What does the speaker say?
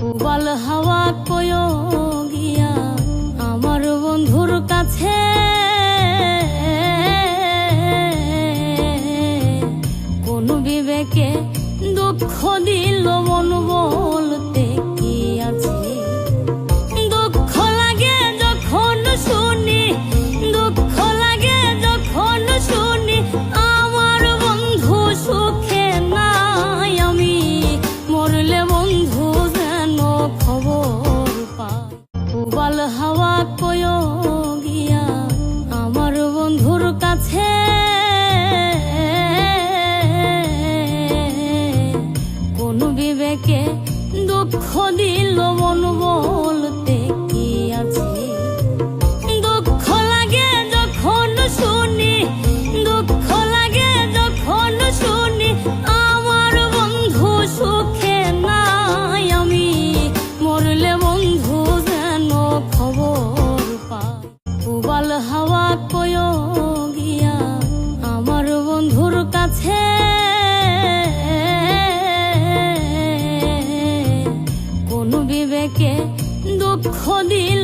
উবাল হাওয়া কয়ো গিয়া আমার বন্ধুর কাছে, কোন বিবেকে দুঃখ দিল মন বলতে কি আছে। দুঃখ লাগে যখন শুনি, দুঃখ লাগে যখন শুনি আমার বন্ধু সুখে নাই। আমি মরলে বন্ধু যেন খবর পায়। উবাল হাওয়া কয়ো গিয়া আমার বন্ধুর কাছে, কোন বিবেকে দুঃখ দিল মন বলতে কি আছে। দুঃখ লাগে যখন শুনি, দুঃখ লাগে যখন শুনি আমার বন্ধু সুখে নাই। আমি মরলে বন্ধু যেন খবর পায়। উবাল হাওয়া কয়ো গিয়া আমার বন্ধুর কাছে, কোন বিবেকে দুঃখ দিল